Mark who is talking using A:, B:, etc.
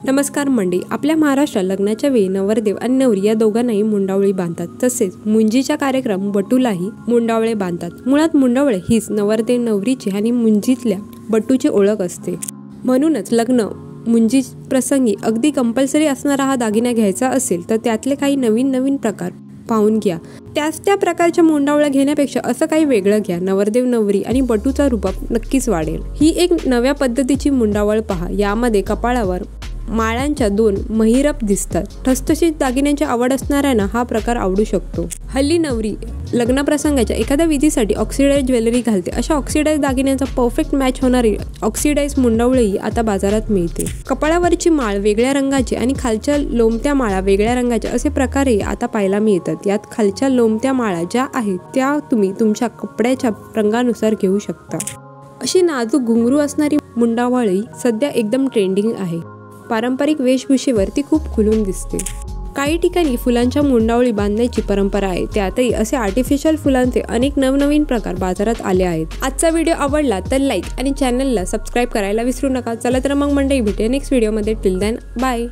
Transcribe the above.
A: नमस्कार मंडळी, आपल्या महाराष्ट्रात लग्नाच्या वेळी नवरदेव आणि नवरी या दोघांनाही मुंडावळी बांधतात। तसेच मुंजीचा कार्यक्रम बटूलाही मुंडावळे बांधतात। मुळात मुंडावळे हीच नवरदेव नवरीची आणि मुंजीतल्या बटूची ओळख असते। म्हणूनच लग्न मुंजी प्रसंगी अगदी कंपल्सरी असणारा हा दागिना घ्यायचा असेल तर त्यातले काही नवीन प्रकार पाहून घ्या। त्या प्रकारच्या मुंडावळ्या घेण्यापेक्षा असं काही वेगळं घ्या। नवरदेव नवरी आणि बटूचा रुबाब नक्कीच वाढेल। ही एक नव्या पद्धतीची मुंडावळ पहा। यामध्ये कपाळावर माळांच्या 2 महिरप दिसतात। ठसठशीत दागिन्यांची आवड असणाऱ्यांना हा प्रकार आवडू शकतो। हल्ली नवरी लग्न प्रसंगाच्या एखाद्या विधीसाठी ऑक्सिडाइज ज्वेलरी घालते। अशा ऑक्सिडाइज दागिन्यांचा परफेक्ट मॅच होणारी ऑक्सिडाइज मुंडावळी आता बाजारात मिळते। कपाळावरची माळ वेगळ्या रंगाची आणि खालच्या लोंबत्या माळा वेगळ्या रंगाच्या असे प्रकारही आता पाहायला मिळतात। यात खालच्या लोंबत्या माळा ज्या आहेत त्या तुम्ही तुमच्या कपड्याच्या रंगानुसार घेऊ शकता। अशी नाजूक घुंगरू असणारी मुंडावळी सध्या एकदम ट्रेंडिंग आहे। पारंपरिक वेशभूषेवर ती खूप खुलून दिसते। काही ठिकाणी फुलांच्या मुंडावळी बांधण्याची परंपरा आहे। त्यातही असे आर्टिफिशियल फुलांचे अनेक नवनवीन प्रकार बाजारात आले आहेत। आजचा व्हिडिओ आवडला तर लाईक आणि चॅनलला सबस्क्राईब करायला विसरू नका। चला तर मग मंडळी, भेटूया नेक्स्ट व्हिडिओमध्ये। Till then bye.